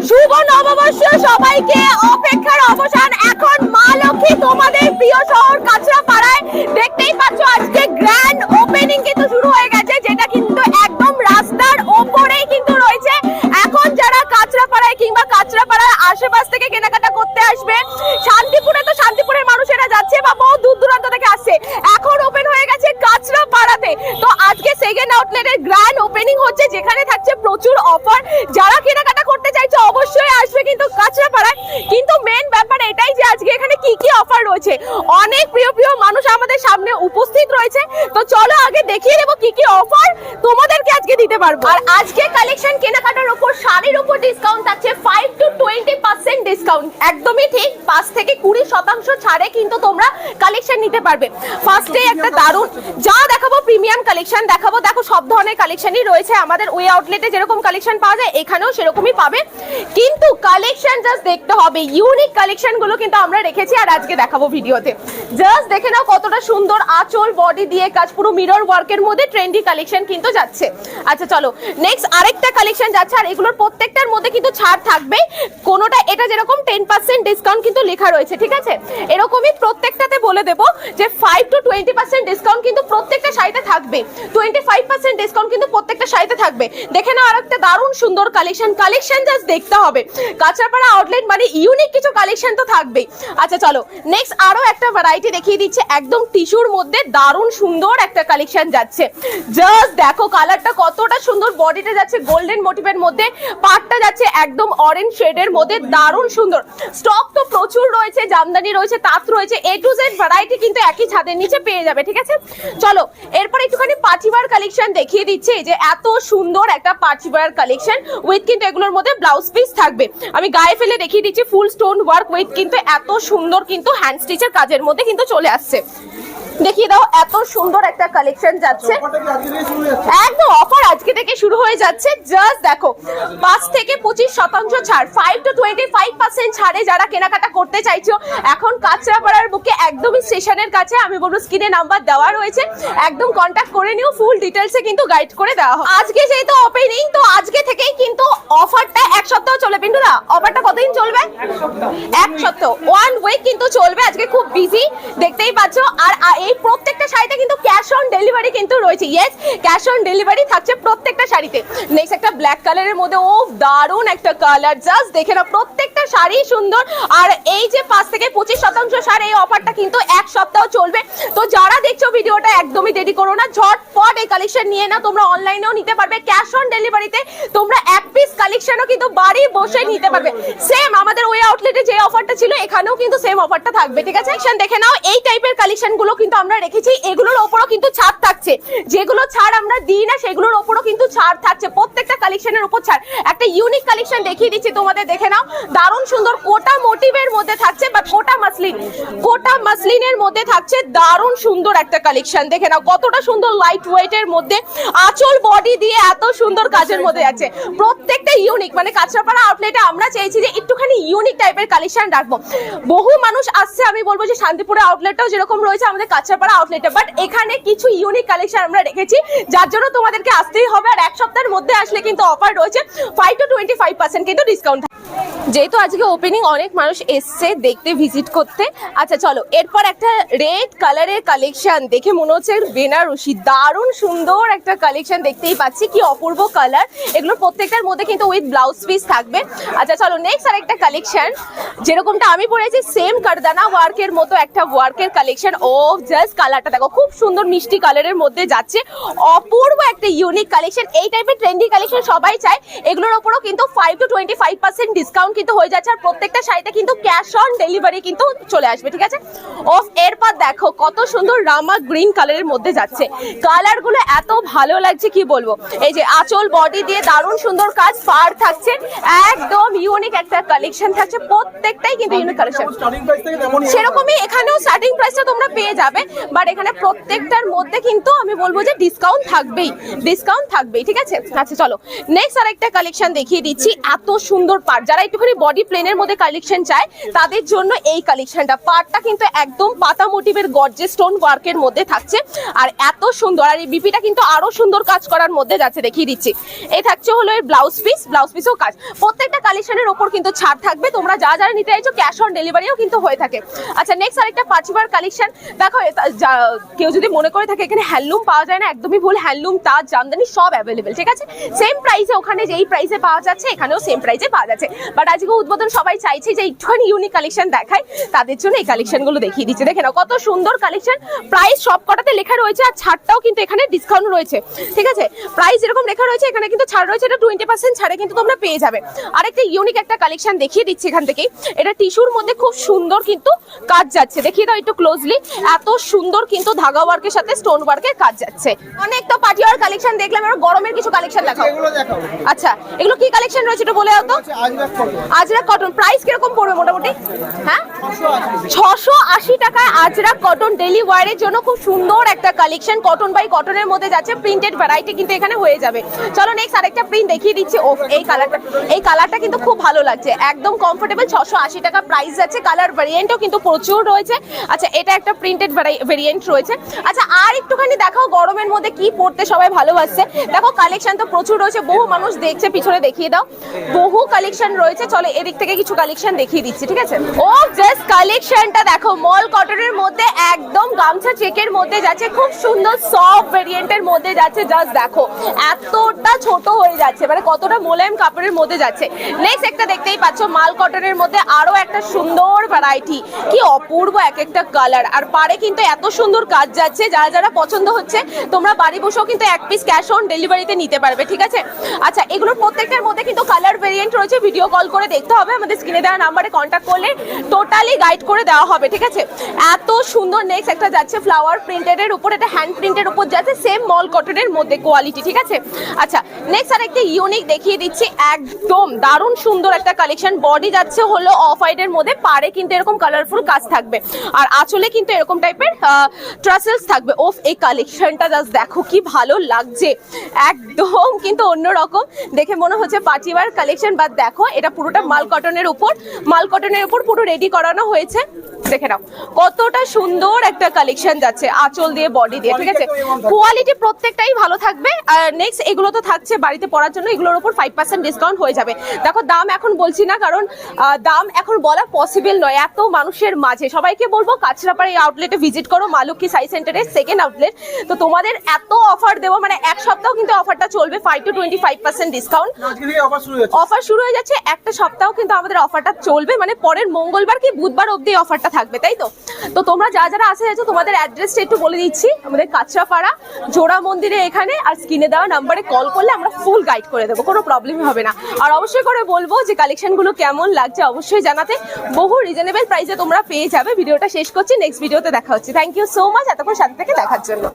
শুভ নববর্ষ সবাইকে। অপেক্ষার অবসান, এখন মা লক্ষ্মী তোমাদের প্রিয় শহর কাঁচরাপাড়ায়। দেখতেই পাচ্ছ আজকে গ্র্যান্ড ওপেনিং কিন্তু শুরু হয়ে গেছে, যেটা কিন্তু একদম রাস্তার ওপরেই কিন্তু রয়েছে। এখন যারা কাঁচরাপাড়ায় কিংবা কাঁচরাপাড়ার আশেপাশ থেকে কেনাকাটা করতে আসবে, শান্তিপুরে তো শান্তিপুরের মানুষেরা যাচ্ছে বা বহু দূর দূরান্ত থেকে আসছে, এখন ওপেন হয়ে গেছে কাঁচরাপাড়াতে। তো আজকে সেকেন্ড আউটলেটের গ্র্যান্ড ওপেনিং হচ্ছে, যেখানে থাকছে প্রচুর অফার। যারা কেনাকাটা করতে চাইছে অবশ্যই আসবে কিন্তু কাঁচরাপাড়ায়। কিন্তু মেন ব্যাপার এটাই যে আজকে এখানে কি কি অফার রয়েছে। অনেক প্রিয় প্রিয় মানুষ আমাদের সামনে উপস্থিত রয়েছে, তো চলো আগে দেখিয়ে দেবো কি কি অফার তোমাদেরকে আজকে দিতে পারবো। আর আজকে কালেকশন কেনাকাটার উপর, শাড়ির উপর ডিসকাউন্ট আছে 5 to 20% ডিসকাউন্ট। একদমই ঠিক, 5 থেকে 20% ছাড়ে কিন্তু তোমরা কালেকশন নিতে পারবে। ফার্স্টে একটা দারুন যা দেখাবো, প্রিমিয়াম কালেকশন দেখাবো। দেখো সব ধরনের কালেকশনই রয়েছে আমাদের ওই আউটলেটে, যেরকম কালেকশন পাওয়া যায় এখানেও সেরকমই পাবে। কিন্তু কালেকশন জাস্ট দেখতে হবে, ইউনিক কালেকশন গুলো কিন্তু আমরা রেখেছি আর আজকে দেখাবো ভিডিওতে। জাস্ট দেখে নাও কতটা সুন্দর আঁচল বডি দিয়ে কাজ, পুরো মিরর ওয়ার্কের মধ্যে ট্রেন্ডি কালেকশন কিন্তু যাচ্ছে। আচ্ছা চলো নেক্সট আরেকটা কালেকশন যাচ্ছে, আর এগুলোর প্রত্যেকটার মধ্যে কিন্তু ছাড় থাকবে। কোনোটা এটা যেরকম 10% ডিসকাউন্ট কিন্তু লেখা রয়েছে, ঠিক আছে, এরকমই প্রত্যেকটাতে বলে দেবো যে 5 to 20% ডিসকাউন্ট কিন্তু প্রত্যেকটা শাড়িতে থাকবে, 25% ডিসকাউন্ট কিন্তু প্রত্যেকটা শাড়িতে থাকবে। দেখে নাও আরেকটা দারুণ সুন্দর কালেকশন জাস্ট দেখতে হবে। কাঁচরাপাড়া আউটলেট মানে ইউনিক কিছু কালেকশন তো থাকবেই। আচ্ছা চলো নেক্সট আরো একটা ভ্যারাইটি দেখিয়ে দিচ্ছে, একদম টিস্যুর মধ্যে দারুণ সুন্দর একটা কালেকশন যাচ্ছে। জাস্ট দেখো কালারটা কতটা সুন্দর, বডিটা যাচ্ছে গোল্ডেন মোটিভের মধ্যে, পাটটা যাচ্ছে একদম অরেঞ্জ শেডের মধ্যে, দারুণ সুন্দর। স্টক তো প্রচুর রয়েছে, জামদানি রয়েছে, তাঁত রয়েছে, এ টু জেড ভ্যারাইটি কিন্তু একই ছাদের নিচে পেয়ে যাবে, ঠিক আছে। চলো এরপর একটুখানি পার্টিওয়ার কালেকশন দেখিয়ে দিচ্ছে, যে এত সুন্দর একটা পার্টিওয়ার কালেকশন উইথ কিন্তু এগুলোর মধ্যে ব্লাউজ পিস থাকবে। আমি গায়ে ফেলে দেখিয়ে দিচ্ছি, ফুল স্টোন ওয়ার্ক উইথ কিন্তু এত সুন্দর কিন্তু হ্যান্ড স্টিচের কাজের মধ্যে কিন্তু চলে আসছে। দেখিয়ে দাও এত সুন্দর একটা কালেকশন যাচ্ছে, একদম অফার আজকে থেকে শুরু হয়ে যাচ্ছে। জাস্ট দেখো 5 থেকে 25% ছাড়, 5 to 25% ছাড়ে যারা কেনাকাটা করতে চাইছো এখন কাঁচরাপাড়ার বুকে একদমই স্টেশনের কাছে, আমি বলবো স্ক্রিনে নাম্বার দেওয়া রয়েছে, একদম কন্ট্যাক্ট করে নিও, ফুল ডিটেলসে কিন্তু গাইড করে দেওয়া হবে। আজকে যেহেতু ওপেনিং, তো আজকে থেকেই কিন্তু অফারটা এক সপ্তাহ চলে। পিন্টুদা অফারটা কতদিন চলবে? এক সপ্তাহ, 1 উইক কিন্তু চলবে। আজকে খুব বিজি দেখতেই পাচ্ছ। আর এই প্রত্যেকটা শাড়িতে কিন্তু ক্যাশ অন ডেলিভারি কিন্তু রয়েছে। ইয়েস, ক্যাশ অন ডেলিভারি থাকছে প্রত্যেকটা শাড়িতে। নেক্সট একটা ব্ল্যাক কালারের মধ্যে, ও দারুণ একটা কালার, জাস্ট দেখে নাও প্রত্যেকটা শাড়ি সুন্দর। আর এই যে 5 থেকে 25% ছাড়, এই অফারটা কিন্তু এক সপ্তাহ চলবে। তো যারা দেখছো ভিডিওটা একদমই দেরি করো না, ঝটপট এই কালেকশন নিয়ে নাও। তোমরা অনলাইনেও নিতে পারবে, ক্যাশ অন ডেলিভারিতে তোমরা এক পিস কালেকশনও কিন্তু বাড়ি বসে নিতে পারবে। সেম আমাদের ওই আউটলেটে যে অফারটা ছিল এখানেও কিন্তু সেম অফারটা থাকবে, ঠিক আছে। দেখে নাও এই টাইপের কালেকশন গুলো কিন্তু আমরা রেখেছি, এগুলোর ওপরও কিন্তু ছাড় থাকছে। যেগুলো ছাড় আমরা দিই না সেগুলোর ওপরও কিন্তু ছাড় থাকছে, প্রত্যেকটা কালেকশনের উপর ছাড়। একটা ইউনিক কালেকশন দেখিয়ে দিচ্ছি তোমাদের, দেখে নাও দারুণ সুন্দর কোটা মোটিভের মধ্যে থাকছে, বা কোটা মাসলিনের মধ্যে থাকছে দারুণ সুন্দর একটা কালেকশন। দেখে নাও কতটা সুন্দর লাইট ওয়েটের মধ্যে, আঁচল বডি দিয়ে এত সুন্দর কাজের মধ্যে আছে। প্রত্যেকটা ইউনিক, মানে কাঁচরাপাড়া আউটলেটে আমরা চেয়েছি যে একটুখানি ইউনিক টাইপের কালেকশন রাখবো। বহু মানুষ আসছে, আমি বলবো যে শান্তিপুরে আউটলেটটাও যেরকম রয়েছে আমাদের কাঁচরাপাড়া আউটলেটে, বাট এখানে কিছু ইউনিক কালেকশন আমরা রেখেছি, যার জন্য তোমাদেরকে আসতেই হবে। আর এক সপ্তাহের মধ্যে আসলে কিন্তু অফার রয়েছে 5 to 25% কিন্তু ডিসকাউন্ট। যেহেতু আজকে ওপেনিং, অনেক মানুষ এসছে দেখতে, ভিজিট করতে। আচ্ছা চলো এরপর একটা রেড কালারের কালেকশন, দেখে মনে হচ্ছে বেনারসি, দারুণ সুন্দর একটা কালেকশন দেখতেই পাচ্ছি, কি অপূর্ব কালার। এগুলো প্রত্যেকটার মধ্যে কিন্তু উইথ ব্লাউজ পিস থাকবে। আচ্ছা চলো নেক্সট আরেকটা কালেকশন, যেরকমটা আমি পরেছি সেম কারদানা ওয়ার্কের মতো একটা ওয়ার্কের কালেকশন। ও জাস্ট কালারটা দেখো, খুব সুন্দর মিষ্টি কালারের মধ্যে যাচ্ছে, অপূর্ব একটা ইউনিক কালেকশন। এই টাইপের ট্রেন্ডি কালেকশন সবাই চায়, এগুলোর উপরও কিন্তু 5 to 25% ডিসকাউন্ট কিন্তু হয়ে যাচ্ছে। আর প্রত্যেকটা শাড়িতে কিন্তু ক্যাশ অন ডেলিভারি কিন্তু চলে আসবে, ঠিক আছে। অফ এরপর দেখো কত সুন্দর রামা গ্রিন কালারের মধ্যে যাচ্ছে, কালার গুলো এত ভালো লাগছে কি বলবো। এই যে আঁচল বডি দিয়ে দারুণ সুন্দর কাজ, পার থাকছে, একদম ইউনিক একটা কালেকশন থাকছে। প্রত্যেকটাই কিন্তু ইউনিক কালেকশন, সেরকমই এখানেও স্টার্টিং প্রাইসটা তোমরা পেয়ে যাবে, বাট এখানে প্রত্যেকটার মধ্যে কিন্তু আমি বলবো যে ডিসকাউন্ট থাকবেই, ঠিক আছে। আচ্ছা চলো নেক্সট আরেকটা কালেকশন দেখিয়ে দিচ্ছি, এত সুন্দর পার। যারা একটুখানি বডি প্লেনের মধ্যে কালেকশন চায় তাদের জন্য এই কালেকশনটা। পার্টটা কিন্তু একদম পাতা মোটিভের গর্জিয়াস স্টোন ওয়ার্কের মধ্যে থাকছে আর এত সুন্দর। আর এই বিপিটা কিন্তু আরো সুন্দর কাজ করার মধ্যে যাচ্ছে, দেখিয়ে দিচ্ছি। এই থাকছে হলো এর ব্লাউজ পিসও কাজ। প্রত্যেকটা কালেকশনের ওপর কিন্তু ছাড় থাকবে। তোমরা যারা নিতে চাইছো ক্যাশ অন ডেলিভারিও কিন্তু হয়ে থাকে। আচ্ছা, নেক্সট আরেকটা পাঁচবার কালেকশন দেখো। কেউ যদি মনে করে থাকে এখানে হ্যান্ডলুম পাওয়া যায় না, একদমই ভুল। হ্যান্ডলুম, তাজ, জামদানি সব অ্যাভেলেবেল, ঠিক আছে? সেম প্রাইসে, ওখানে যেই প্রাইসে পাওয়া যাচ্ছে এখানেও সেম প্রাইসে পাওয়া যাচ্ছে। বাট আজকে উদ্বোধন সবাই চাইছে যে একটুখানি ইউনিক কালেকশন দেখায়, তাদের জন্য এই কালেকশনগুলো দেখিয়ে দিচ্ছে। দেখে নাও কত সুন্দর কালেকশন। প্রাইস সব কটাতে লেখা রয়েছে আর ছাড়টাও কিন্তু এখানে ডিসকাউন্ট রয়েছে, ঠিক আছে? প্রাইস এরকম লেখা রয়েছে, এখানে কিন্তু ছাড় রয়েছে। এটা 20% ছাড়ে কিন্তু তোমরা পেয়ে যাবে। আরেকটা ইউনিক একটা কালেকশন দেখিয়ে দিচ্ছি এখান থেকে। এটা টিস্যুর মধ্যে খুব সুন্দর কিন্তু কাজ যাচ্ছে, দেখিয়ে দাও একটু ক্লোজলি। এত সুন্দর কিন্তু ধাগা ওয়ার্কের সাথে স্টোন ওয়ার্কের কাজ যাচ্ছে। অনেক তো পার্টি ওয়ার কালেকশন দেখলাম, এবার গরমের কিছু কালেকশন দেখাও। আচ্ছা, এগুলো কি কালেকশন রয়েছে একটু বলে দাও তো। আজরাক কটন, প্রাইস কিরকম পড়বে মোটামুটি? হ্যাঁ, 680 টাকায় আজরাক কটন ডেইলি ওয়্যারের জন্য খুব সুন্দর একটা কালেকশন। কটন বাই কটনের মধ্যে যাচ্ছে, প্রিন্টেড ভ্যারাইটি কিন্তু এখানে হয়ে যাবে। চলো নেক্সট আরেকটা প্রিন্ট দেখিয়ে দিচ্ছি। ও এই কালারটা কিন্তু খুব ভালো লাগছে, একদম কমফোর্টেবল। 680 টাকা প্রাইস যাচ্ছে। কালার ভ্যারিয়েন্টও কিন্তু প্রচুর রয়েছে। আচ্ছা, এটা একটা প্রিন্টেড ভ্যারিয়েন্ট রয়েছে। আচ্ছা, আর একটুখানি দেখাও গরমের মধ্যে কি পড়তে সবাই ভালোবাসছে। দেখো কালেকশন তো প্রচুর রয়েছে, বহু মানুষ দেখছে, পিছনে দেখিয়ে দাও, বহু কালেকশন রয়েছে। চলো এদিক থেকে কিছু কালেকশন দেখিয়ে দিচ্ছি, ঠিক আছে? ও জাস্ট কালেকশনটা দেখো, মল কটনের মধ্যে একদম গামছা চেকের মধ্যে যাচ্ছে, খুব সুন্দর সফট ভেরিয়েন্টের মধ্যে যাচ্ছে। জাস্ট দেখো এতটা ছোট হয়ে যাচ্ছে, মানে কতটা মোলায়েম কাপড়ের মধ্যে যাচ্ছে। নেক্সট একটা দেখতেই পাচ্ছ মাল কটনের মধ্যে আরো একটা সুন্দর ভ্যারাইটি, কি অপূর্ব এক একটা কালার। আর পারে কিন্তু এত সুন্দর কাজ যাচ্ছে, যারা যারা পছন্দ হচ্ছে তোমরা বাড়ি বসেও কিন্তু এক পিস ক্যাশ অন ডেলিভারিতে নিতে পারবে, ঠিক আছে? আচ্ছা, এগুলোর প্রত্যেকটার মধ্যে কিন্তু কালার ভেরিয়েন্ট রয়েছে। ভিডিও কল করে দেখতে হবে, আমাদের স্ক্রিনে দেওয়া নাম্বারে কন্ট্যাক্ট করলে টোটালি গাইড করে দেওয়া হবে, ঠিক আছে? এত সুন্দর। নেক্সট একটা যাচ্ছে ফ্লাওয়ার প্রিন্টেড এর উপর, এটা হ্যান্ড প্রিন্টের উপর যাচ্ছে, সেম মল কটনের মধ্যে কোয়ালিটি, ঠিক আছে? আচ্ছা, নেক্সট আর একটা ইউনিক দেখিয়ে দিচ্ছি, একদম দারুণ সুন্দর একটা কালেকশন। বডি যাচ্ছে হলো অফ হোয়াইট এর মধ্যে, পারে কিন্তু এরকম কালারফুল কাজ থাকবে আর আঁচলে কিন্তু এরকম টাইপের ট্রাসেলস থাকবে। ওফ, এই কালেকশনটা জাস্ট দেখো কি ভালো লাগছে, একদম কিন্তু অন্যরকম। দেখে মনে হচ্ছে পার্টিওয়ার কালেকশন, বাট দেখো এটা পুরোটা মাল কটনের উপর পুরো রেডি করানো হয়েছে। দেখে নাও কতটা সুন্দর একটা কালেকশন যাচ্ছে, আঁচল দিয়ে বডি দিয়ে, ঠিক আছে? কোয়ালিটি প্রত্যেকটাই ভালো থাকবে। আর নেক্সট এগুলো তো থাকছে বাড়িতে পরার জন্য, এগুলোর উপর 5% ডিসকাউন্ট হয়ে যাবে। দেখো দাম এখন বলছি না, কারণ দাম এখন বলা পসিবল নয় এত মানুষের মাঝে। সবাইকে বলবো কাঁচরাপাড়া এই আউটলেটে ভিজিট করো, মা লক্ষ্মী সাই সেন্টারের সেকেন্ড আউটলেট। তো তোমাদের এত অফার দেবো, মানে এক সপ্তাহ কিন্তু অফারটা চলবে, 5 to 25% ডিসকাউন্ট অফার শুরু হয়ে যাচ্ছে। একটা সপ্তাহ কিন্তু আমাদের অফারটা চলবে, মানে পরের মঙ্গলবার কি বুধবার অবধি অফারটা থাকবে, তাই তো? তো তোমরা যারা যারা আসে যাচ্ছ তোমাদের অ্যাড্রেসটা একটু বলে দিচ্ছি। আমাদের কাঁচরাপাড়া জোড়া মন্দিরে এখানে, আর স্ক্রিনে দেওয়া নাম্বারে কল করলে আমরা ফুল গাইড করে দেবো, কোনো প্রবলেম হবে না। আর অবশ্যই করে বলবো যে কালেকশনগুলো কেমন লাগছে অবশ্যই জানাতে। বহু রিজনেবল প্রাইসে তোমরা পেয়ে যাবে। ভিডিওটা শেষ করছি, নেক্সট ভিডিওতে দেখা হচ্ছে। থ্যাংক ইউ সো মাচ এতক্ষণ সাথে থেকে দেখার জন্য।